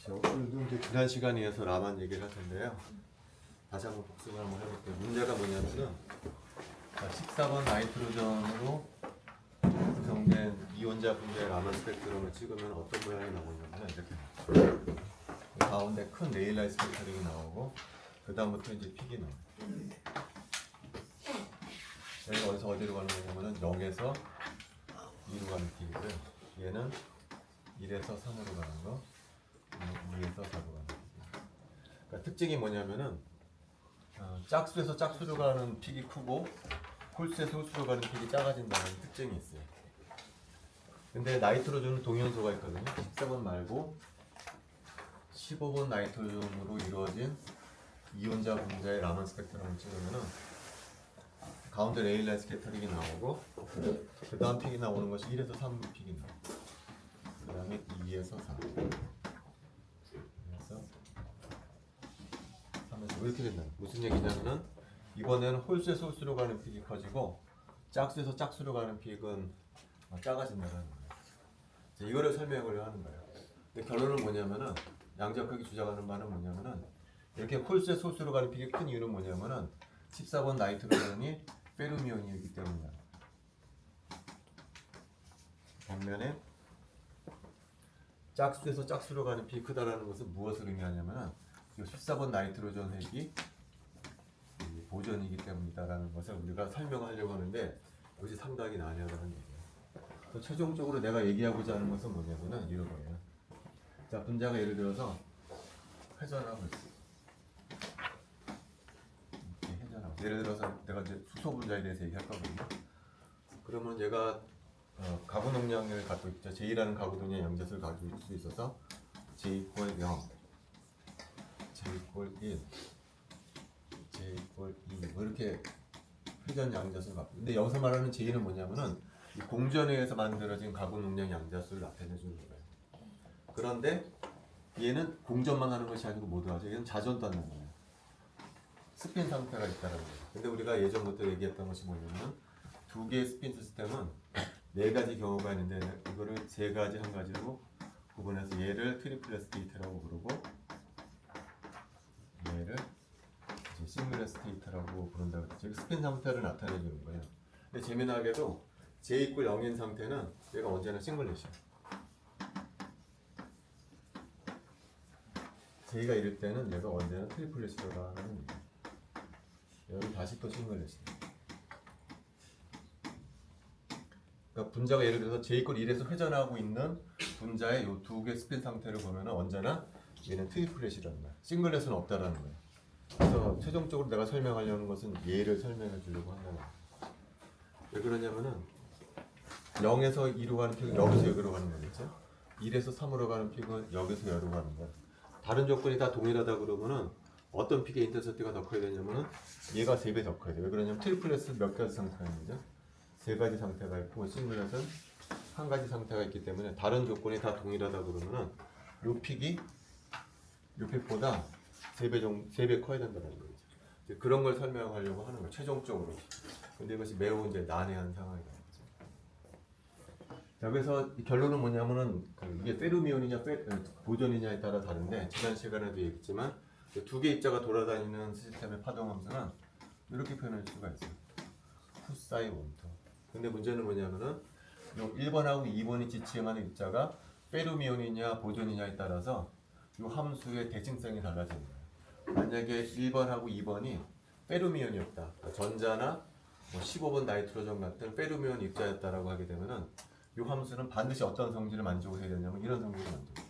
오늘도 이제 지난 시간에 이어서 라만 얘기를 할 텐데요. 다시 한번 복습을 한번 해볼게요. 문제가 뭐냐면은 14번 나이트로전으로 구성된 이온자 분자의 라만 스펙트럼을 찍으면 어떤 모양이 나오냐면 이렇게 가운데 큰 레일라이 스펙트럼이 나오고 그 다음부터 이제 픽이 나와요. 여기가 어디서 어디로 가는 거냐면은 0에서 2로 가는 픽이고요. 얘는 1에서 3으로 가는 거, 2에서 4로 가는 거. 그러니까 특징이 뭐냐면은 짝수에서 짝수로 가는 픽이 크고 홀수에서 홀수로 가는 픽이 작아진다는 특징이 있어요. 근데 나이트로존은 동위원소가 있거든요. 14번 말고 15번 나이트로존으로 이루어진 이온자 분자의 라만 스펙트럼을 찍으면은 가운데 레일라이 스캐터링이 나오고 그 다음 픽이 나오는 것이 1에서 3 픽이 나오고 그 다음에 2에서 4 그래서 3에서 이렇게 된다. 무슨 얘기냐면은 이번에는 홀수에서 홀수로 가는 픽이 커지고 짝수에서 짝수로 가는 픽은 작아진다는 거예요. 이거를 설명을 하는 거예요. 근데 결론은 뭐냐면은 양자역학이 주장하는 바는 뭐냐면은 이렇게 홀수에서 홀수로 가는 픽이 큰 이유는 뭐냐면은 14번 나이트로존이 페르미온이기 때문이야. 반면에 짝수에서 짝수로 가는 픽이 크다라는 것은 무엇을 의미하냐면은 14번 나이트로존 핵이 보존이기 때문이다라는 것을 우리가 설명하려고 하는데 이것이 상당히 난해하다는 얘기예요. 그래서 최종적으로 내가 얘기하고자 하는 것은 뭐냐면은 이런 거예요. 자, 분자가 예를 들어서 회전하고 있어. 예를 들어서 내가 이제 수소 분자에 대해서 얘기할 거거든요. 그러면 얘가 가구 용량을 갖고 있죠. J라는 가구 용량 양자수를 가지고 있을 수 있어서 J 이퀄 0, J 이퀄 1, J 이퀄 2 뭐 이렇게 회전 양자수를 갖고. 근데 여기서 말하는 J는 뭐냐면은 이 공전에 의해서 만들어진 가구 용량 양자수를 나타내 주는 거예요. 그런데 얘는 공전만 하는 것이 아니고 뭐도 하죠. 얘는 자전도 하는 거예요. 스핀 상태가 있다는 거예요. 근데 우리가 예전부터 얘기했던 것이 뭐냐면 두 개의 스핀 시스템은 네 가지 경우가 있는데 이거를 세 가지 한 가지로 구분해서 얘를 트리플 스테이트라고 부르고 얘를 이제 싱글 스테이트라고 부른다고 했죠. 스핀 상태를 나타내 주는 거예요. 근데 재미나게도 J 이퀄 0인 상태는 얘가 언제나 싱글렛이야. J가 이럴 때는 얘가 언제나 트리플렛이라고 하는 거예요. 여기 다시 또 싱글렛이다. 그러니까 분자가 예를 들어서 J 이퀄 1에서 회전하고 있는 분자의 이 두 개 스핀 상태를 보면 언제나 얘는 트리플렛이라는 거야. 싱글렛은 없다라는 거야. 그래서 최종적으로 내가 설명하려는 것은 얘를 설명해 주려고 한다는 거야. 왜 그러냐면은 0에서 2로 가는 픽은 여기서 여기로 가는 거겠죠. 1에서 3으로 가는 픽은 여기서 여기로 가는 거야. 다른 조건이 다 동일하다 그러면은 어떤 픽의 인터셉트가 더 커야 되냐면은 얘가 3배 더 커야 돼. 왜 그러냐면 트리플렛은 몇 가지 상태가 있는 거죠? 3가지 상태가 있고 싱글렛은 한 가지 상태가 있기 때문에 다른 조건이 다 동일하다 그러면은 요 픽이 요 픽보다 3배 커야 된다는 거죠. 이제 그런 걸 설명하려고 하는 거예요. 최종적으로. 근데 이것이 매우 이제 난해한 상황이다. 자, 그래서 결론은 뭐냐면은 이게 페르미온이냐 보존이냐에 따라 다른데 지난 시간에도 얘기했지만 두 개 입자가 돌아다니는 시스템의 파동 함수는 이렇게 표현할 수가 있어요. 후사이 원투. 근데 문제는 뭐냐면은 요 1번하고 2번이 지칭하는 입자가 페르미온이냐 보존이냐에 따라서 이 함수의 대칭성이 달라지는 거예요. 만약에 1번하고 2번이 페르미온이었다. 그러니까 전자나 뭐 15번 나이트로존 같은 페르미온 입자였다라고 하게 되면은 이 함수는 반드시 어떤 성질을 만족을 해야 되냐면 이런 성질을 만족해요.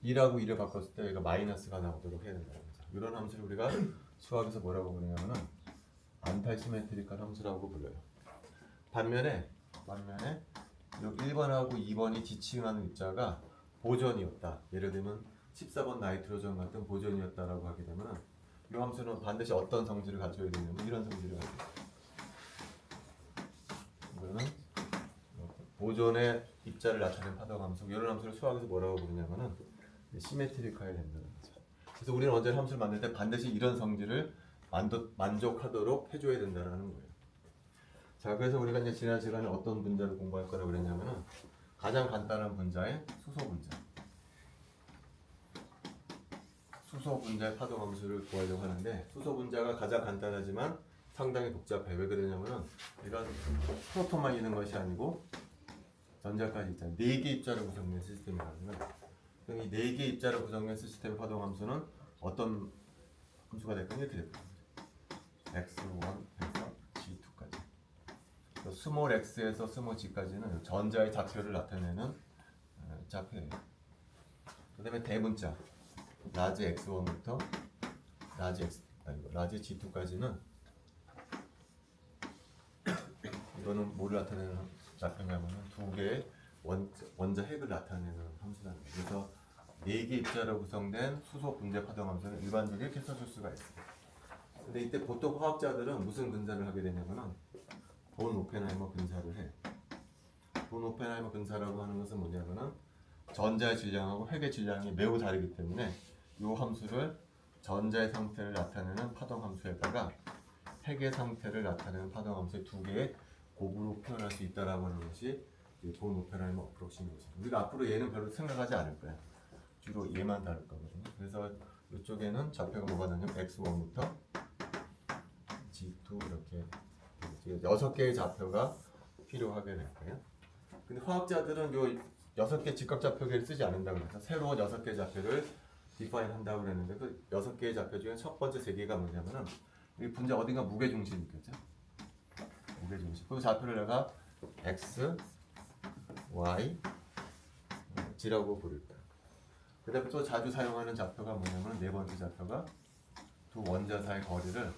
2라고 2를 바꿨을 때 얘가 마이너스가 나오도록 해야 된다는 거죠. 이런 함수를 우리가 수학에서 뭐라고 부르냐면은 안타시메트리컬 함수라고 불러요. 반면에 1번하고 2번이 지칭하는 입자가 보존이었다. 예를 들면 14번 나이트로존 같은 보존이었다라고 하게 되면은 이 함수는 반드시 어떤 성질을 가져야 되냐면 이런 성질을 가져야 돼요. 이거는 보존의 입자를 나타낸 파동 함수. 이런 함수를 수학에서 뭐라고 부르냐면은 시메트리카야 된다는 거죠. 그래서 우리는 언제나 함수를 만들 때 반드시 이런 성질을 만족하도록 해줘야 된다는 거예요. 자, 그래서 우리가 이제 지난 시간에 어떤 분자를 공부할 거라고 그랬냐면은 가장 간단한 분자의 수소 분자. 수소 분자의 파동 함수를 구하려고 하는데 수소 분자가 가장 간단하지만 상당히 복잡해. 왜 그러냐면은 이런 프로톤만 있는 것이 아니고 전자까지 있잖아요. 4개 입자로 구성된 시스템이거든요. 그럼 이 4개 입자로 구성된 시스템 파동 함수는 어떤 함수가 될까요? 이렇게 될 겁니다. x1에서 g2까지. 스몰 x에서 스몰 g까지는 전자의 좌표를 나타내는 좌표예요. 그 다음에 대문자 라지 x1부터 라지 g2까지는 이거는 뭐를 나타내는 좌표냐면은 두 개의 원자 핵을 나타내는 함수라는 거예요. 그래서 4개 입자로 구성된 수소 분자 파동 함수는 일반적으로 이렇게 써줄 수가 있어요. 근데 이때 보통 화학자들은 무슨 분자를 하게 되냐면은 본 오펜하이머 분자를 해. 본 오펜하이머 분자라고 하는 것은 뭐냐면은 전자의 질량하고 핵의 질량이 매우 다르기 때문에 이 함수를 전자의 상태를 나타내는 파동 함수에다가 핵의 상태를 나타내는 파동 함수의 두 개의 곱으로 표현할 수 있다라고 하는 것이 본 오펜하이머 어프로시메이션. 우리가 앞으로 얘는 별로 생각하지 않을 거야. 주로 얘만 다룰 거거든요. 그래서 이쪽에는 좌표가 뭐가 나냐면 x1부터 g2 이렇게 6개의 좌표가 필요하게 될 거예요. 근데 화학자들은 요 6개 직각 좌표계를 쓰지 않는다고 해서 새로운 6개의 좌표를 디파인 한다고 그랬는데 그 6개의 좌표 중에 첫 번째 3개가 뭐냐면은 이 분자 어딘가 무게 중심이 있겠죠? 무게 중심. 그 좌표를 내가 x, y, g라고 부를 거야. 그다음에 또 자주 사용하는 좌표가 뭐냐면 네 번째 좌표가 두 원자 사이 거리를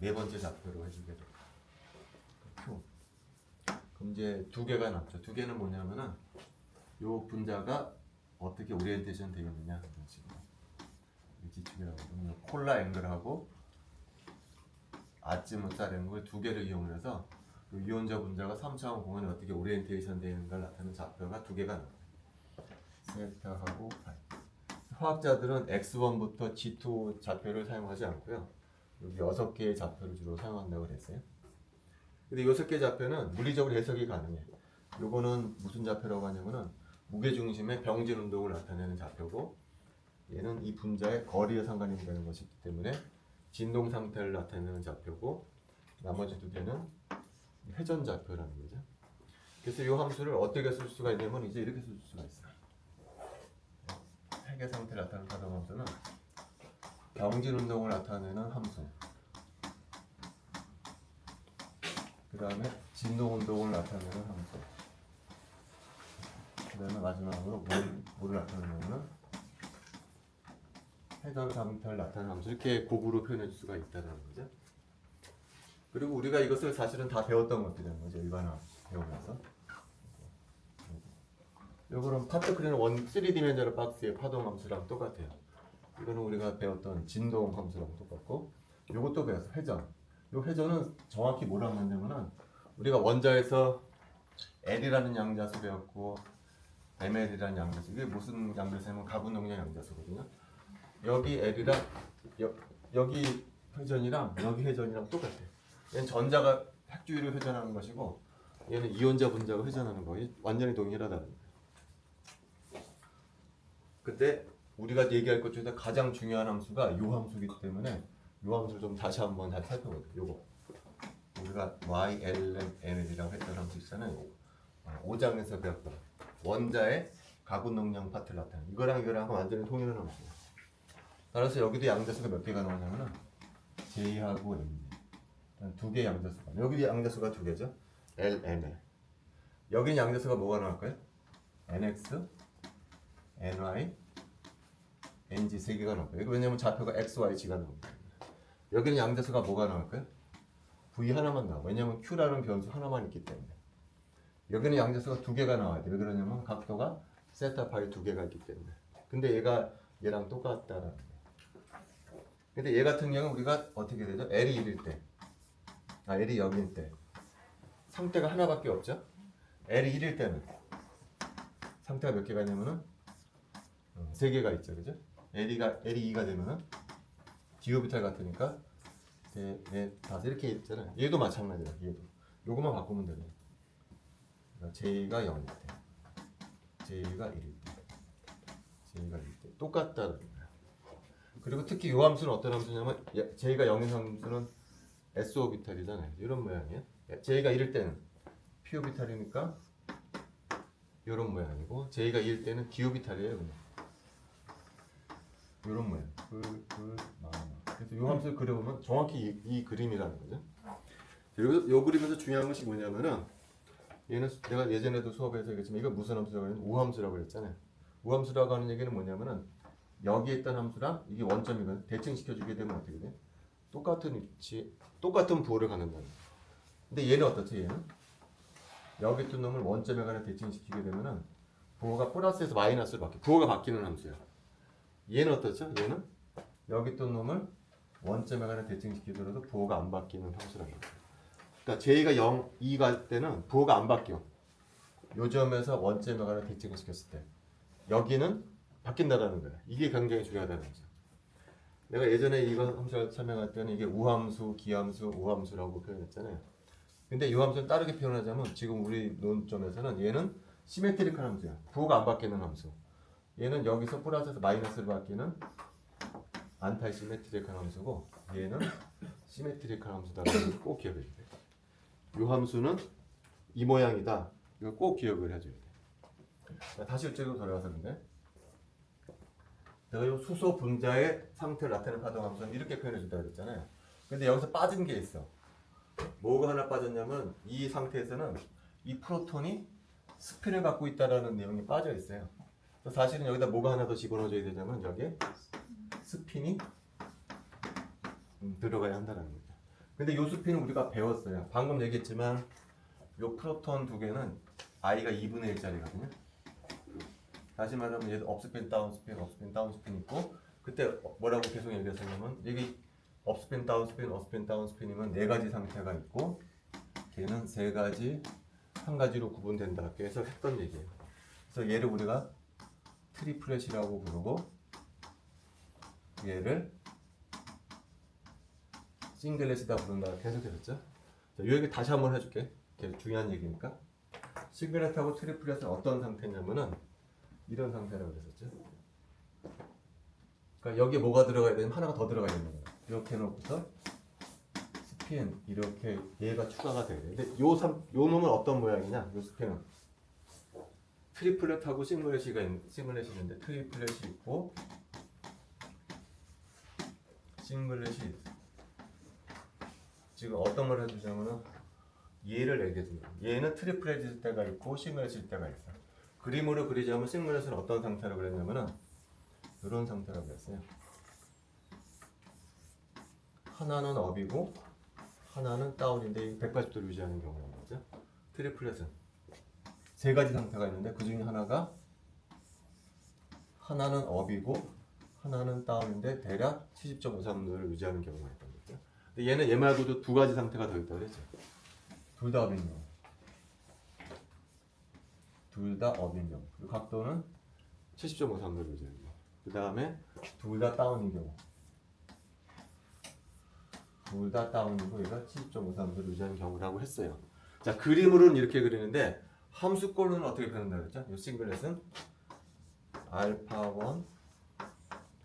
네 번째 좌표로 해주게 돼. 표. 그럼 이제 두 개가 남죠. 두 개는 뭐냐면은 요 분자가 어떻게 오리엔테이션 되겠느냐 이런 식으로. 지축이라고 하면 콜라 앵글하고 아지무타 앵글 두 개를 이용해서 이온자 분자가 3차원 공간에 어떻게 오리엔테이션 되는가를 나타내는 좌표가 두 개가 나와요. 세타하고 파이. 화학자들은 x1부터 g2 좌표를 사용하지 않고요. 여기 6개의 좌표를 주로 사용한다고 그랬어요. 근데 6개의 좌표는 물리적으로 해석이 가능해. 요거는 무슨 좌표라고 하냐면은 무게중심의 병진 운동을 나타내는 좌표고 얘는 이 분자의 거리에 상관이 되는 것이기 때문에 진동 상태를 나타내는 좌표고 나머지 두 개는 회전 좌표라는 거죠. 그래서 이 함수를 어떻게 쓸 수가 있냐면 이제 이렇게 쓸 수가 있어요. 핵의 상태를 나타내는 파동 함수는 병진 운동을 나타내는 함수. 그 다음에 진동 운동을 나타내는 함수. 그 다음에 마지막으로 뭐를 나타내냐면 회전 상태를 나타내는 함수. 이렇게 곱으로 표현해 줄 수가 있다는 거죠. 그리고 우리가 이것을 사실은 다 배웠던 것들이라는 거죠. 일반화 배우면서. 요거는 파트클리는 3디멘전al 박스의 파동 함수랑 똑같아요. 이거는 우리가 배웠던 진동 함수랑 똑같고 요것도 배웠어. 회전. 요 회전은 정확히 뭐라고 하냐면은 우리가 원자에서 L이라는 양자수 배웠고 ML이라는 양자수. 이게 무슨 양자수냐면 가분동량 양자수거든요. 여기 L이랑 여기 회전이랑 여기 회전이랑 똑같아요. 얘는 전자가 핵주위를 회전하는 것이고 얘는 이온자 분자가 회전하는 거예요. 완전히 동일하다는 거예요. 근데 우리가 얘기할 것 중에서 가장 중요한 함수가 이 함수이기 때문에 이 함수를 좀 다시 한번 잘 살펴보세요. 요거 우리가 YLML이라고 했던 함수 있잖아요. 5장에서 배웠던 원자의 가군동량 파트를 나타내는 이거랑 이거랑 완전히 동일한 함수예요. 따라서 여기도 양자수가 몇 개가 나오냐면은 J하고 M 두 개의 양자수가 여기 양자수가 두 개죠. L, ML 여기는 양자수가 뭐가 나올까요? NX, NY, NG 세 개가 나올 거예요. 이거 왜냐면 좌표가 X, Y, G가 나옵니다. 여기는 양자수가 뭐가 나올까요? V 하나만 나와. 왜냐면 Q라는 변수 하나만 있기 때문에. 여기는 양자수가 두 개가 나와야 돼. 왜 그러냐면 각도가 세타 파이 두 개가 있기 때문에. 근데 얘가 얘랑 똑같다라는 거예요. 근데 얘 같은 경우는 우리가 어떻게 되죠? L이 1일 때, L이 0일 때 상태가 하나밖에 없죠? L이 1일 때는 상태가 몇 개가 있냐면은 세 개가 있죠, 그죠? L이 2가 되면은 d 오비탈 같으니까 셋, 넷, 다섯 이렇게 있잖아요. 얘도 마찬가지야. 얘도 요것만 바꾸면 되네. 그러니까 J가 0일 때. J가 1일 때. J가 1일 때. 똑같다는 거예요. 그리고 특히 이 함수는 어떤 함수냐면 J가 0인 함수는 S 오비탈이잖아요. 이런 모양이에요. J가 1일 때는 P 오비탈이니까 이런 모양이고 J가 2일 때는 D 오비탈이에요. 그냥. 이런 모양. 그래서 이 함수를 그려보면 정확히 이 그림이라는 거죠. 그리고 이 그림에서 중요한 것이 뭐냐면은 얘는 내가 예전에도 수업에서 얘기했지만 이거 무슨 함수라고 하냐면 우함수라고 그랬잖아요. 우함수라고 하는 얘기는 뭐냐면은 여기에 있던 함수랑 이게 원점이거든. 대칭시켜주게 되면 어떻게 돼? 똑같은 위치, 똑같은 부호를 갖는다는 거야. 근데 얘는 어떻지? 얘는 여기 있던 놈을 원점에 관해 대칭시키게 되면은 부호가 플러스에서 마이너스로 바뀌어. 부호가 바뀌는 함수야. 얘는 어떻죠? 얘는 여기 있던 놈을 원점에 관해 대칭시키더라도 부호가 안 바뀌는 함수라는 거야. 그러니까 J가 0, 2 갈 때는 부호가 안 바뀌어. 요 점에서 원점에 관해 대칭을 시켰을 때 여기는 바뀐다라는 거야. 이게 굉장히 중요하다는 거죠. 내가 예전에 이거 함수 설명할 때는 이게 우함수, 기함수, 우함수라고 표현했잖아요. 근데 이 함수는 다르게 표현하자면 지금 우리 논점에서는 얘는 시메트릭한 함수야. 부호가 안 바뀌는 함수. 얘는 여기서 플러스에서 마이너스로 바뀌는 안타이 시메트릭한 함수고 얘는 시메트릭한 함수다라는 걸 꼭 기억해야 돼. 이 함수는 이 모양이다. 이거 꼭 기억을 해줘야 돼. 다시 이쪽으로 돌아가서 근데 내가 이 수소 분자의 상태를 나타내는 파동 함수는 이렇게 표현해 준다고 그랬잖아요. 근데 여기서 빠진 게 있어. 뭐가 하나 빠졌냐면 이 상태에서는 이 프로톤이 스핀을 갖고 있다라는 내용이 빠져 있어요. 사실은 여기다 뭐가 하나 더 집어넣어줘야 되냐면 여기에 스핀이 들어가야 한다는 거죠. 근데 이 스핀은 우리가 배웠어요. 방금 얘기했지만 이 프로톤 두 개는 I가 2분의 1짜리거든요. 다시 말하면 얘도 업스핀, 다운스핀, 업스핀, 다운스핀 있고 그때 뭐라고 계속 얘기했었냐면 여기 업스핀, 다운스핀, 업스핀, 다운스핀이면 네 가지 상태가 있고 걔는 세 가지, 한 가지로 구분된다. 그래서 했던 얘기예요. 그래서 얘를 우리가 트리플렛이라고 부르고 얘를 싱글렛이다 부른다. 계속 했었죠. 자, 이 얘기 다시 한번 해줄게. 계속 중요한 얘기니까. 싱글렛하고 트리플렛은 어떤 상태냐면은 이런 상태라고 그랬었죠. 그러니까 여기에 뭐가 들어가야 되면 하나가 더 들어가야 되는 거야. 이렇게 해놓고서 스핀 이렇게 얘가 추가가 돼야 돼. 근데 요 놈은 어떤 모양이냐? 요 스핀은 트리플렛하고 싱글렛이 있는데 트리플렛이 있고 싱글렛이 있어. 지금 어떤 걸 해주자면은 얘를 얘기해줍니다. 얘는 트리플렛일 때가 있고 싱글렛일 때가 있어. 그림으로 그리자면 싱글렛은 어떤 상태라고 그랬냐면은 이런 상태라고 그랬어요. 하나는 업이고 하나는 다운인데 180도를 유지하는 경우라는 거죠. 트리플렛은 세 가지 상태가 있는데 그 중에 하나는 업이고 하나는 다운인데 대략 70.53도를 유지하는 경우가 있다는 거죠. 근데 얘는 얘 말고도 두 가지 상태가 더 있다고 그랬죠. 둘 다 업인 경우. 둘 다 업인 경우. 그 각도는 70.53도를 유지하는 경우. 그 다음에 둘 다 다운인 경우. 둘 다 다운이고 얘가 70.53도를 유지하는 경우라고 했어요. 자, 그림으로는 이렇게 그리는데 함수꼴로는 어떻게 표현한다고 했죠? 이 싱글렛은 알파1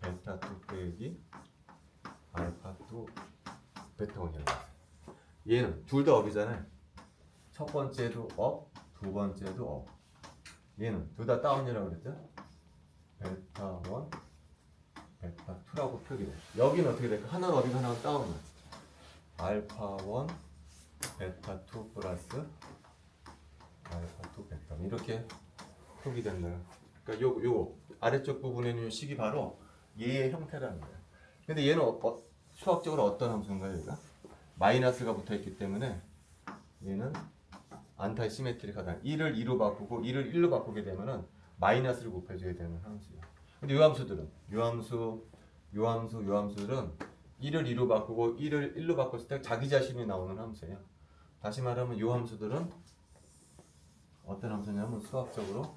베타2 빼기 알파2 베타1이라고 했어요. 얘는 둘 다 업이잖아요. 첫 번째도 업, 두 번째도 업. 얘는 둘 다 다운이라고 그랬죠? 베타1, 베타2라고 표기돼. 여기는 어떻게 될까? 하나는 업이고 하나는 다운이야. 알파1, 베타2 플러스 알파2, 베타1 이렇게 표기된다. 그러니까 요 아래쪽 부분에 있는 식이 바로 얘의 형태라는 거예요. 근데 얘는 수학적으로 어떤 함수인가요? 얘가 마이너스가 붙어있기 때문에 얘는 안타이 시메트릭하다. 1을 2로 바꾸고 1을 1로 바꾸게 되면은 마이너스를 곱해줘야 되는 함수예요. 근데 요 함수들은 요 함수들은 1을 2로 바꾸고 1을 1로 바꿨을 때 자기 자신이 나오는 함수예요. 다시 말하면 요 함수들은 어떤 함수냐면 수학적으로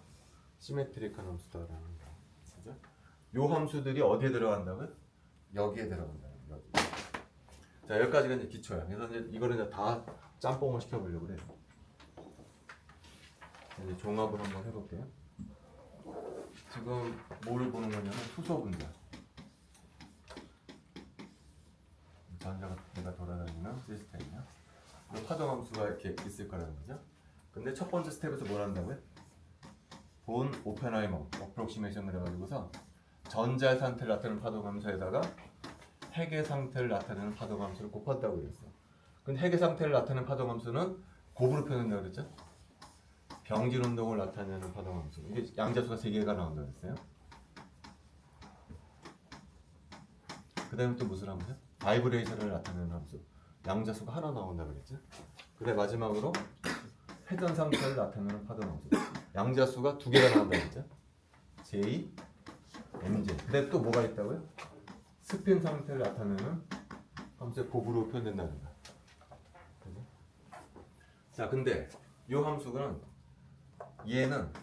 시메트릭한 함수다라는 거. 그죠? 요 함수들이 어디에 들어간다고요? 여기에 들어간다. 여기. 자, 여기까지가 이제 기초야. 그래서 이제 이거를 이제 다 짬뽕을 시켜보려고 그래요. 이제 종합을 한번 해볼게요. 지금 뭐를 보는 거냐면 수소 분자. 전자가 돌아다니는 시스템이야. 파동 함수가 이렇게 있을 거라는 거죠. 근데 첫 번째 스텝에서 뭘 한다고요? 본 오펜하이머 어프록시메이션을 해가지고서 전자의 상태를 나타내는 파동 함수에다가 핵의 상태를 나타내는 파동 함수를 곱한다고 그랬어. 근데 핵의 상태를 나타내는 파동 함수는 곱으로 표현한다고 그랬죠? 병진 운동을 나타내는 파동 함수. 이게 양자수가 3개가 나온다고 했어요. 그 다음에 또 무슨 함수요? 바이브레이션을 나타내는 함수. 양자수가 하나 나온다고 그랬죠? 그 다음에 마지막으로 회전 상태를 나타내는 파동 함수. 양자수가 2개가 나온다고 그랬죠? J, MJ. 그 다음에 또 뭐가 있다고요? 스핀 상태를 나타내는 함수의 곱으로 표현된다는 거야. 그죠? 자, 근데 이 함수는 얘는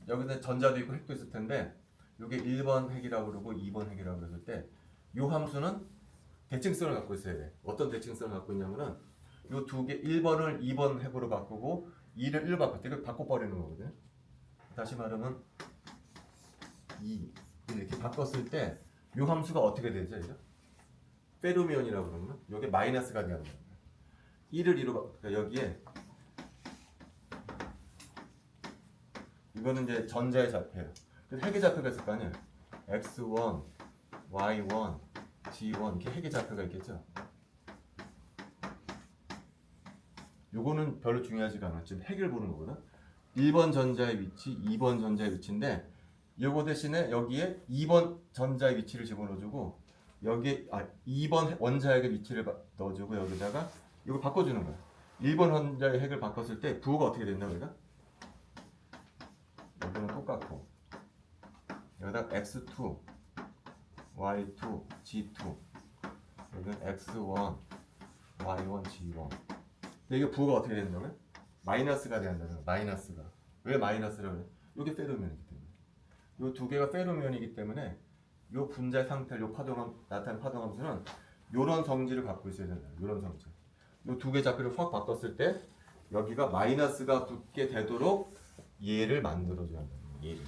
여기는 전자도 있고 핵도 있을 텐데 이게 1번 핵이라고 그러고 2번 핵이라고 그랬을 때 이 함수는 대칭성을 갖고 있어야 돼. 어떤 대칭성을 갖고 있냐면은 이 두 개 1번을 2번 핵으로 바꾸고 2를 1로 바꿨을 때 이걸 바꿔버리는 거거든. 다시 말하면 2 이렇게 바꿨을 때 이 함수가 어떻게 되죠? 이제? 페르미온이라고 그러면 여기 마이너스가 되는 거야. 1을 2로 그러니까 여기에 이거는 이제 전자의 좌표예요. 그래서 핵의 좌표가 있을 거 아니에요. x1, y1, g1 이렇게 핵의 좌표가 있겠죠. 요거는 별로 중요하지가 않아. 지금 핵을 보는 거거든. 1번 전자의 위치, 2번 전자의 위치인데 요거 대신에 여기에 2번 전자의 위치를 집어넣어주고 여기에 2번 원자핵의 위치를 넣어주고 여기다가 이거 바꿔주는 거야. 1번 원자의 핵을 바꿨을 때 부호가 어떻게 된다 그러니까? 여기는 똑같고 여기다 x2, y2, g2 여기는 x1, y1, g1 근데 이게 부호가 어떻게 된다고요? 마이너스가 된다는 거야. 마이너스가 왜 마이너스라고 그래? 이게 페르미온이기 때문에 이 두 개가 페르미온이기 때문에 이 분자의 상태를 이 나타나는 파동함수는 이런 성질을 갖고 있어야 된다. 이런 성질 이 두 개 좌표를 확 바꿨을 때 여기가 마이너스가 붙게 되도록 얘를 만들어줘야 한다. 얘를.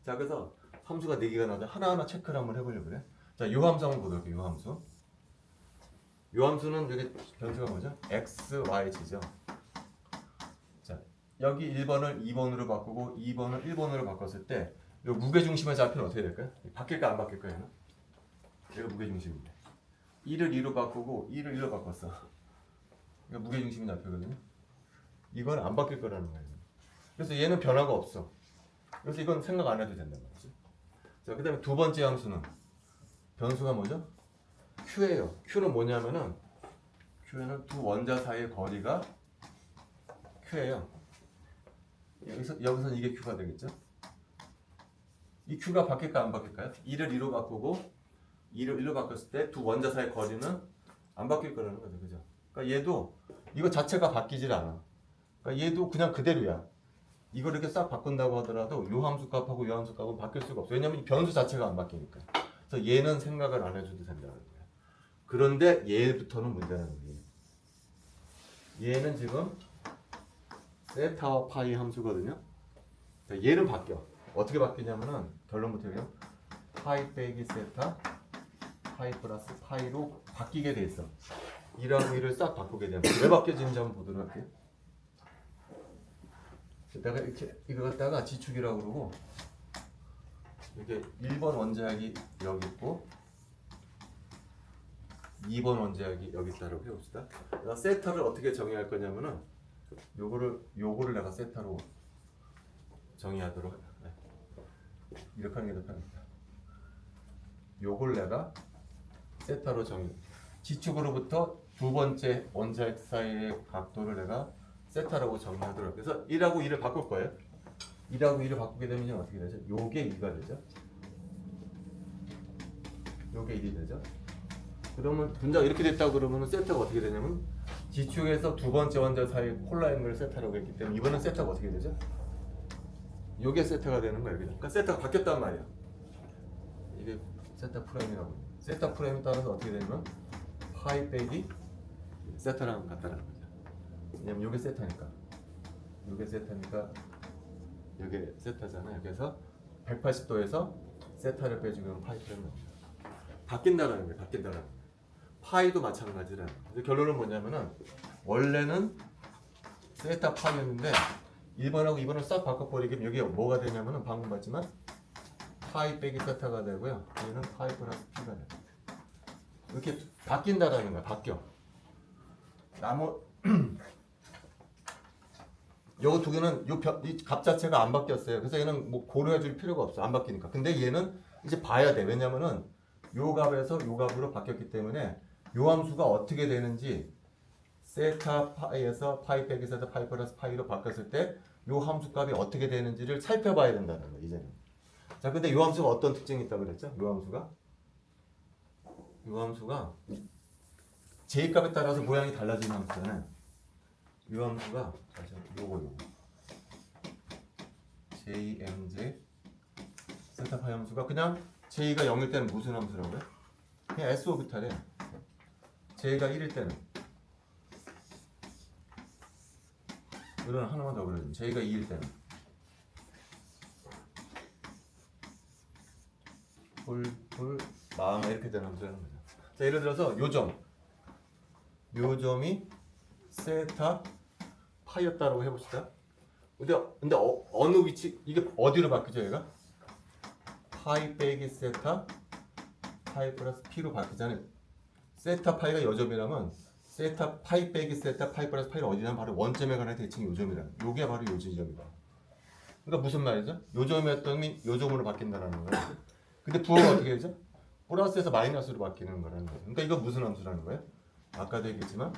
자, 그래서 함수가 4개가 나오죠. 하나하나 체크를 한번 해보려고 그래. 자, 이 함수 한번 보도록 해요. 이 함수. 이 함수는 여기 변수가 뭐죠? x, y, g죠. 자, 여기 1번을 2번으로 바꾸고 2번을 1번으로 바꿨을 때 이 무게중심의 좌표는 어떻게 될까요? 바뀔까 안 바뀔까요? 얘는? 얘가 무게중심인데 1을 2로 바꾸고 2를 1로 바꿨어. 이거 무게중심의 좌표거든요. 이건 안 바뀔 거라는 거예요. 그래서 얘는 변화가 없어. 그래서 이건 생각 안 해도 된단 말이지. 자, 그 다음에 두 번째 함수는 변수가 뭐죠? Q예요. Q는 뭐냐면은 Q는 두 원자 사이의 거리가 Q예요. 여기서 이게 Q가 되겠죠? 이 Q가 바뀔까 안 바뀔까요? 2를 2로 바꾸고 2를 1로 바꿨을 때 두 원자 사이의 거리는 안 바뀔 거라는 거죠. 그죠? 그러니까 얘도 이거 자체가 바뀌질 않아. 그러니까 얘도 그냥 그대로야. 이걸 이렇게 싹 바꾼다고 하더라도 요 함수 값하고 요 함수 값은 바뀔 수가 없어. 왜냐면 이 변수 자체가 안 바뀌니까. 그래서 얘는 생각을 안 해줘도 된다는 거야. 그런데 얘부터는 문제라는 거예요. 얘는 지금 세타와 파이 함수거든요. 얘는 바뀌어. 어떻게 바뀌냐면은 결론부터 얘기해요. 파이 빼기 세타, 파이 플러스 파이로 바뀌게 돼 있어. 2하고 1을 싹 바꾸게 되면 왜 바뀌어지는지 한번 보도록 할게요. 내가 이렇게 이거 갖다가 지축이라고 그러고 이렇게 1번 원자핵이 여기 있고 2번 원자핵이 여기 있다고 해봅시다. 그래서 세타를 어떻게 정의할 거냐면은 요거를 내가 세타로 정의하도록 이렇게 하는 게 더 편합니다. 요걸 내가 세타로 정의. 지축으로부터 두 번째 원자핵 사이의 각도를 내가 세타라고 정의하도록. 그래서 1하고 2를 바꿀 거예요. 1하고 2를 바꾸게 되면 어떻게 되죠? 요게 2가 되죠. 요게 1이 되죠. 그러면 분자가 이렇게 됐다고 그러면 세타가 어떻게 되냐면 지축에서 두 번째 원자 사이 콜라인을 세타라고 했기 때문에 이번엔 세타가 어떻게 되죠? 요게 세타가 되는 거예요. 그러니까 세타가 바뀌었단 말이야. 이게 세타 프라임이라고. 세타 프라임에 따라서 어떻게 되냐면 파이 빼기 세타랑 같다는 거죠. 왜냐면 요게 세타니까. 요게 세타니까 여기 세타잖아요. 그래서 180도에서 세타를 빼주면 파이처럼 나옵니다. 바뀐다라는 거예요. 바뀐다라는 거예요. 파이도 마찬가지라는 거예요. 그래서 결론은 뭐냐면은 원래는 세타 파이였는데 1번하고 2번을 싹 바꿔버리면 여기 뭐가 되냐면은 방금 봤지만 파이 빼기 세타가 되고요. 얘는 파이 플러스 P가 돼요. 이렇게 바뀐다라는 거야. 바뀌어. 요거 두 개는 이 값 자체가 안 바뀌었어요. 그래서 얘는 뭐 고려해 줄 필요가 없어. 안 바뀌니까. 근데 얘는 이제 봐야 돼. 왜냐면은 요 값에서 요 값으로 바뀌었기 때문에 요 함수가 어떻게 되는지 세타 파이에서 파이 빼기 세타 파이 플러스 파이로 바뀌었을 때 요 함수 값이 어떻게 되는지를 살펴봐야 된다는 거예요. 이제는. 자, 근데 요 함수가 어떤 특징이 있다고 그랬죠? 요 함수가 j 값에 따라서 모양이 달라지는 함수잖아요. 요 함수가 요거 jmj 세타 파이 함수가 그냥 j가 0일 때는 무슨 함수라고요? 그냥 s 오비탈에 j가 1일 때는 이런 하나만 더 그려주면 j가 2일 때는 홀 마음 이렇게 되는 함수라는 거죠. 자, 예를 들어서 요점이 세타 파이였다라고 해봅시다. 근데 어느 위치 이게 어디로 바뀌죠? 얘가 파이 빼기 세타 파이 플러스 P로 바뀌잖아요. 세타 파이가 요점이라면 세타 파이 빼기 세타 파이 플러스 파이를 어디냐면 바로 원점에 관한 대칭 요점이라는 요게 바로 요지점이다. 그러니까 무슨 말이죠? 요점이었더니 요점으로 바뀐다는 거예요. 근데 부호가 어떻게 되죠? 플러스에서 마이너스로 바뀌는 거라는 거예요. 그러니까 이거 무슨 함수라는 거예요? 아까도 얘기했지만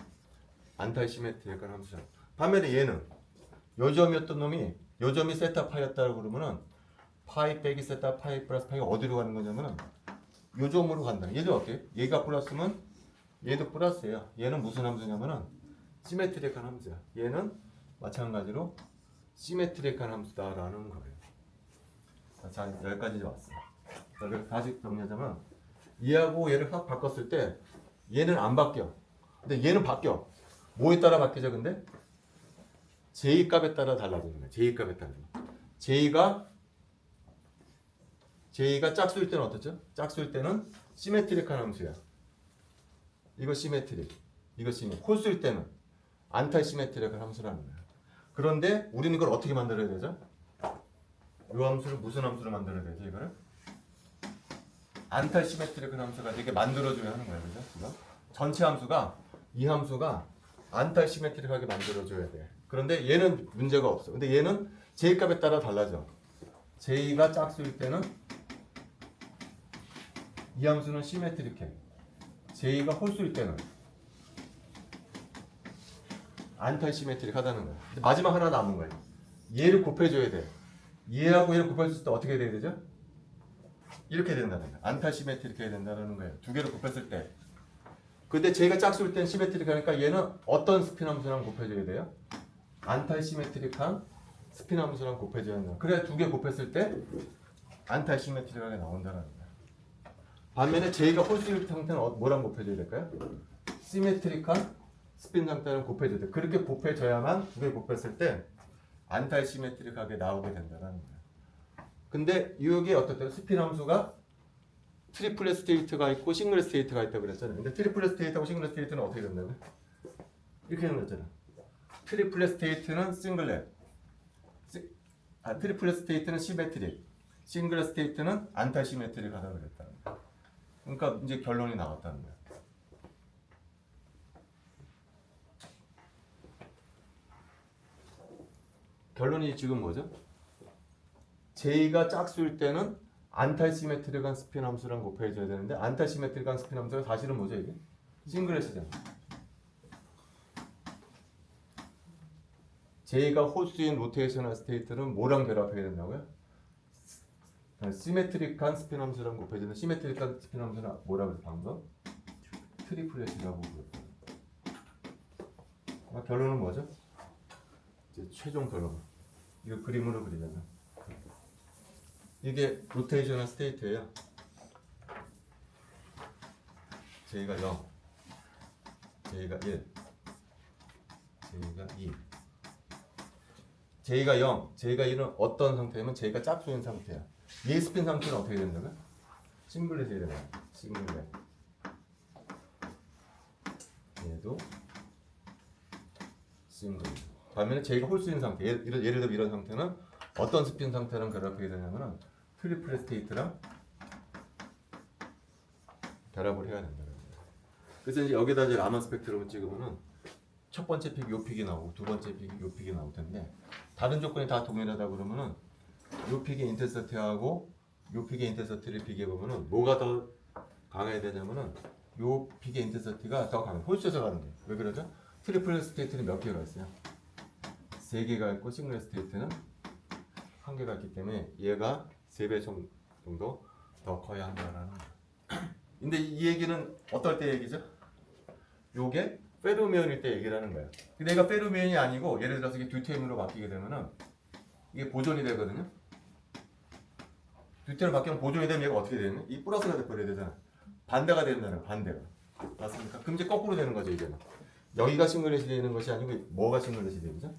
안타시메트리컬 함수죠. 반면에 얘는 요점이었던 놈이 요점이 세타 파이였다고 그러면은 파이 빼기 세타 파이 플러스 파이가 어디로 가는 거냐면은 요점으로 간다. 얘도 어때요? 얘가 플러스면 얘도 플러스예요. 얘는 무슨 함수냐면은 시메트리컬 함수야. 얘는 마찬가지로 시메트리컬 함수다라는 거예요. 자, 여기까지 왔어. 그래서 다시 정리하자면 얘하고 얘를 확 바꿨을 때 얘는 안 바뀌어. 근데 얘는 바뀌어. 뭐에 따라 바뀌죠? 근데 j 값에 따라 달라지는 거야. j 값에 따라. j가 짝수일 때는 어떻죠? 짝수일 때는 시메트릭한 함수야. 이거 시메트릭. 이거 시메트릭. 홀수일 때는 안타 시메트릭한 함수라는 거야. 그런데 우리는 이걸 어떻게 만들어야 되죠? 이 함수를 무슨 함수로 만들어야 되죠? 이거를 안타 시메트릭한 함수가 되게 만들어줘야 하는 거야. 그죠? 이거? 전체 함수가 이 함수가 안타 시메트릭하게 만들어줘야 돼. 그런데 얘는 문제가 없어. 근데 얘는 j 값에 따라 달라져. j가 짝수일 때는 이 함수는 시메트릭해. j가 홀수일 때는 안타 시메트릭하다는 거야. 근데 마지막 하나 남은 거야. 얘를 곱해줘야 돼. 얘하고 얘를 곱해줬을 때 어떻게 돼야 되죠? 이렇게 된다는 거야. 안타 시메트릭 해야 된다는 거예요. 두 개를 곱했을 때. 근데 j가 짝수일 땐 시메트릭하니까 얘는 어떤 스핀 함수랑 곱해줘야 돼요? 안타 시메트릭한 스핀 함수랑 곱해줘야 한다. 그래야 두 개 곱했을 때 안타 시메트릭하게 나온다는 거야. 반면에 j가 홀수일 상태는 뭐랑 곱해줘야 될까요? 시메트릭한 스핀 상태랑 곱해줘야 돼. 그렇게 곱해줘야만 두 개 곱했을 때 안타 시메트릭하게 나오게 된다는 거야. 근데 여기 어떻대요? 스핀 함수가 트리플렛 스테이트가 있고 싱글 스테이트가 있다고 그랬잖아요. 근데 트리플렛 스테이트하고 싱글 스테이트는 어떻게 된다고요? 이렇게 되는 거잖아. 트리플렛 스테이트는 싱글렛, 트리플렛 스테이트는 시메트릭, 싱글 스테이트는 안타 시메트릭하다고 그랬다는 거야. 그러니까 이제 결론이 나왔다는 거야. 결론이 지금 뭐죠? j가 짝수일 때는 안타 시메트릭한 스핀 함수랑 곱해줘야 되는데 안타 시메트릭한 스핀 함수가 사실은 뭐죠 이게? 싱글렛이잖아. j가 홀수인 로테이셔널 스테이트는 뭐랑 결합해야 된다고요? 시메트릭한 스핀 함수랑 곱해주는 시메트릭한 스핀 함수는 뭐라고 해서 방금? 트리플렛이라고 그랬어요. 결론은 뭐죠? 이제 최종 결론. 이거 그림으로 그리자면 이게 로테이셔널 스테이트예요. j가 0, j가 1, j가 2. J가 0, J가 1은 어떤 상태냐면 J가 짝수인 상태야. 얘 스핀 상태는 어떻게 된다고요? 싱글렛이 되는 거야. 싱글렛. 얘도 싱글렛. 반면에 J가 홀수인 상태. 예를 들어 이런 상태는 어떤 스핀 상태랑 결합하게 되냐면은 트리플 스테이트랑 결합을 해야 된다. 그래서 이제 여기다 이제 라만 스펙트럼을 찍으면은 첫 번째 픽이 요 픽이 나오고 두 번째 픽이 요 픽이 나올 텐데 다른 조건이 다 동일하다 그러면은 요 픽의 인터셉트하고 요 픽의 인터셉트를 비교해 보면은 뭐가 더 강해야 되냐면은 요 픽의 인터셉트가 더 강해. 홀수에서 가는 거예요. 왜 그러죠? 트리플 스테이트는 몇 개가 있어요? 3개가 있고 싱글 스테이트는 1개가 있기 때문에 얘가 3배 정도 더 커야 한다라는 거예요. 근데 이 얘기는 어떨 때 얘기죠? 요게 페르미온일 때 얘기를 하는 거예요. 근데 얘가 페르미온이 아니고 예를 들어서 이게 듀테리움으로 바뀌게 되면은 이게 보존이 되거든요. 듀테리움 바뀌면 보존이 되면 얘가 어떻게 되냐? 이 플러스가 돼버려야 되잖아. 반대가 된다는 반대가. 맞습니까? 그럼 이제 거꾸로 되는 거죠 이제는. 여기가 싱글렛이 되는 것이 아니고 뭐가 싱글렛이 되죠?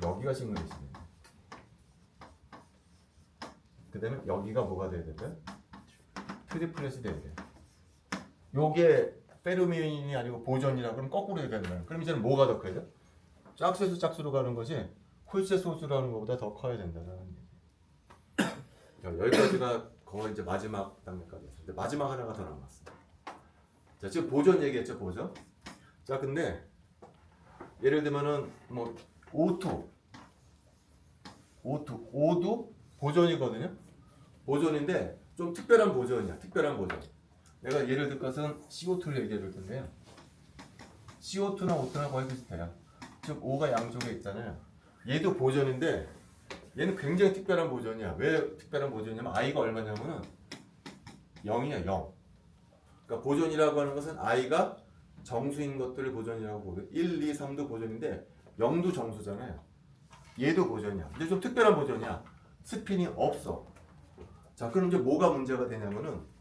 여기가 싱글렛이 되는 거예요. 그 다음에 여기가 뭐가 돼야 될까요? 트리플렛이 돼야 돼요. 요게 페르미온이 아니고 보존이라 그러면 거꾸로 되는 거예요. 그럼 이제는 뭐가 더 커요? 짝수에서 짝수로 가는 것이 홀수에서 홀수로 가는 것보다 더 커야 된다는 얘기. 여기까지가 거의 이제 마지막 단계까지. 근데 마지막 하나가 더 남았어. 자, 지금 보존 얘기했죠, 보존. 자, 근데 예를 들면은 뭐 O2도 보존이거든요. 보존인데 좀 특별한 보존이야. 특별한 보존. 내가 예를 들 것은 CO2를 얘기해 줄 텐데요. CO2나 O2나 거의 비슷해요. 즉 O가 양쪽에 있잖아요. 얘도 보존인데 얘는 굉장히 특별한 보존이야. 왜 특별한 보존이냐면 I가 얼마냐면은 0이야 0. 그러니까 보존이라고 하는 것은 I가 정수인 것들을 보존이라고 보고 1, 2, 3도 보존인데 0도 정수잖아요. 얘도 보존이야. 근데 좀 특별한 보존이야. 스핀이 없어. 자, 그럼 이제 뭐가 문제가 되냐면은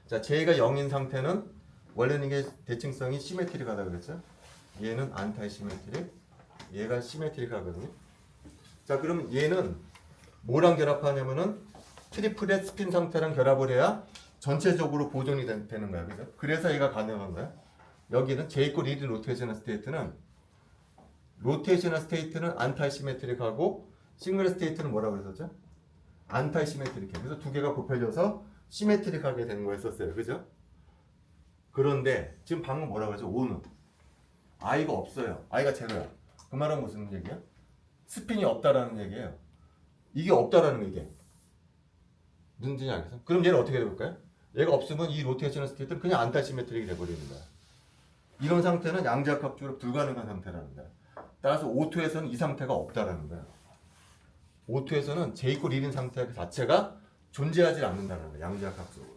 자, J가 0인 상태는 원래는 이게 대칭성이 시메트릭하다 그랬죠? 얘는 안타이 시메트릭, 얘가 시메트릭하거든요. 자, 그럼 얘는 뭐랑 결합하냐면은 트리플의 스핀 상태랑 결합을 해야 전체적으로 보존이 되는 거야. 그죠? 그래서 얘가 가능한 거야. 여기는 J 이퀄 1인 로테이셔널 스테이트는 안타이 시메트릭하고 싱글 스테이트는 뭐라고 그랬었죠? 안타이 시메트릭해. 그래서 두 개가 곱해져서 시메트릭하게 되는 거였었어요. 그죠? 그런데 지금 방금 뭐라고 그랬죠? 5는 I가 없어요. I가 제로야. 그 말은 무슨 얘기야? 스핀이 없다라는 얘기예요. 이게 없다라는 거 이게. 무슨 뜻인지 알겠어? 그럼 얘는 어떻게 해볼까요? 얘가 없으면 이 로테이셔널 스테이트는 그냥 안타 시메트릭이 돼버리는 거야. 이런 상태는 양자역학적으로 불가능한 상태라는 거야. 따라서 O2에서는 이 상태가 없다라는 거야. O2에서는 J 이퀄 1인 상태 자체가 존재하지 않는다는 거야. 양자역학적으로.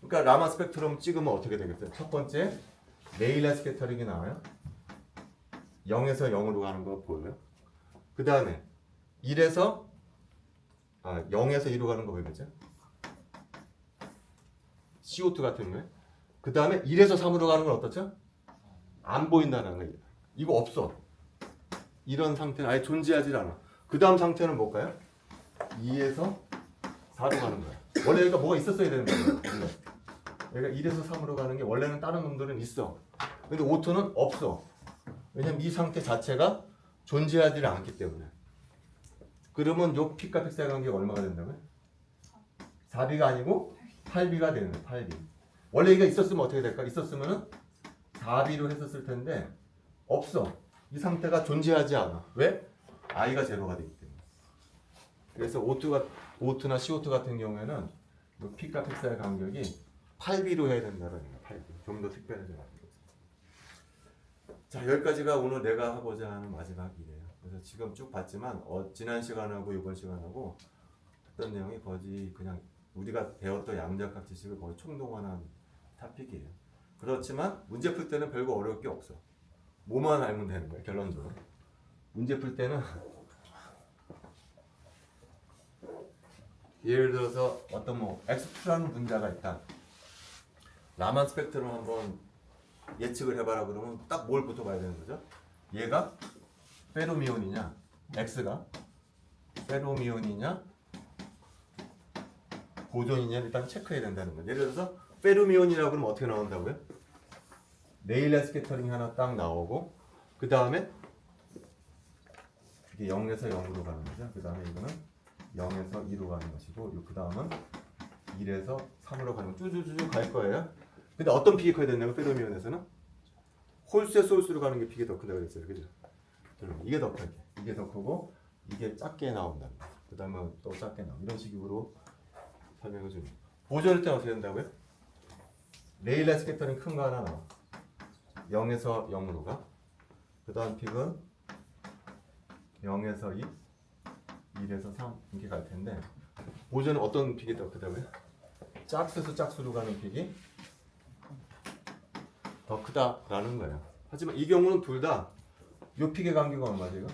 그러니까 라마 스펙트럼 찍으면 어떻게 되겠어요? 첫 번째 레일라 스케터링이 나와요. 0에서 0으로 가는 거 보여요? 그 다음에 0에서 2로 가는 거 보이겠죠? CO2 같은 거예요. 그 다음에 1에서 3으로 가는 건 어떻죠? 안 보인다는 거예요. 이거 없어. 이런 상태는 아예 존재하지 않아. 그 다음 상태는 뭘까요? 2에서 4로 가는 거야. 원래 여기가 뭐가 있었어야 되는 거예요. 여기가 1에서 3으로 가는 게 원래는 다른 놈들은 있어. 근데 O2는 없어. 왜냐면 이 상태 자체가 존재하지 않기 때문에. 그러면 요 P과 픽사의 관계가 얼마가 된다고요? 4B가 아니고 8B가 되는 거예요. 8B. 원래 이게 있었으면 어떻게 될까? 있었으면은 4B로 했었을 텐데 없어. 이 상태가 존재하지 않아. 왜? I가 제로가 되기 때문에. 그래서 O2나 CO2 같은 경우에는 요 P과 픽사의 간격이 8B로 해야 된다는 거예요. 8B. 좀 더 특별하게 만들어서. 자, 여기까지가 오늘 내가 하고자 하는 마지막 일이에요. 그래서 지금 쭉 봤지만 지난 시간하고 이번 시간하고 했던 내용이 거의 그냥 우리가 배웠던 양자역학 지식을 거의 총동원한 토픽이에요. 그렇지만 문제 풀 때는 별거 어려울 게 없어. 뭐만 알면 되는 거예요. 결론적으로. 문제 풀 때는 예를 들어서 어떤 X2라는 분자가 있다. 라만 스펙트럼 한번 예측을 해봐라 그러면 딱 뭘 붙어봐야 되는 거죠? 얘가 페르미온이냐 X가 페르미온이냐 보존이냐 일단 체크해야 된다는 거예요. 예를 들어서 페르미온이라고 그러면 어떻게 나온다고요? 레일렛 스캐터링이 하나 딱 나오고 그 다음에 이게 0에서 0으로 가는 거죠. 그 다음에 이거는 0에서 2로 가는 것이고 그 다음은 1에서 3으로 가는 거 쭈쭈쭈쭈 갈 거예요. 근데 어떤 픽이 커야 된다고 페르미온에서는? 홀수에서 홀수로 가는 게 픽이 더 크다고 그랬어요. 그죠? 이게 더 크게. 이게 더 크고 이게 작게 나온다. 그 다음에 또 작게 나온다. 이런 식으로 설명을 줍니다. 보존할 때 어떻게 된다고요? 레일렛 스캐터링 큰 거 하나 나와. 0에서 0으로 가. 그 다음 픽은 0에서 2, 1에서 3 이렇게 갈 텐데 보존은 어떤 픽이 더 크다고요? 짝수에서 짝수로 가는 픽이 더 크다라는 거예요. 하지만 이 경우는 둘 다 요 픽의 간격은 얼마죠? 이거?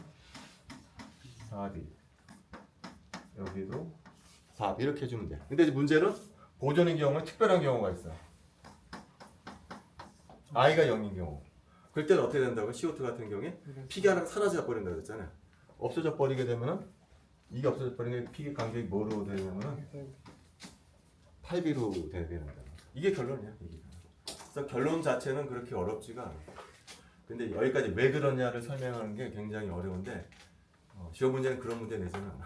4B 여기도 4B 이렇게 해주면 돼. 근데 이제 문제는 보존의 경우는 특별한 경우가 있어요. i가 0인 경우. 그럴 때는 어떻게 된다고? CO2 같은 경우에 픽이 하나가 사라져 버린다고 그랬잖아요. 없어져 버리게 되면은 이게 없어져 버리면 픽의 간격이 뭐로 되냐면은 8B로 되게 된다. 이게 결론이야. 이게. 그래서 결론 자체는 그렇게 어렵지가 않아. 근데 여기까지 왜 그러냐를 설명하는 게 굉장히 어려운데 시험 문제는 그런 문제 내지는 않아.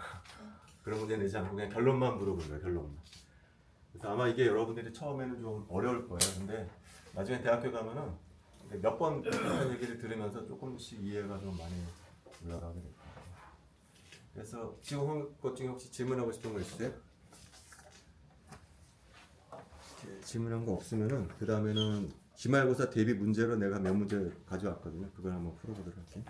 그런 문제 내지 않고 그냥 결론만 물어보는 거야. 결론만. 그래서 아마 이게 여러분들이 처음에는 좀 어려울 거예요. 근데 나중에 대학교 가면은 몇 번 비슷한 얘기를 들으면서 조금씩 이해가 좀 많이 올라가게 될 거예요. 그래서 지금 한 것 중에 혹시 질문하고 싶은 거 있으세요? 질문한 거 없으면은 그 다음에는 기말고사 대비 문제로 내가 몇 문제 가져왔거든요. 그걸 한번 풀어보도록 할게요.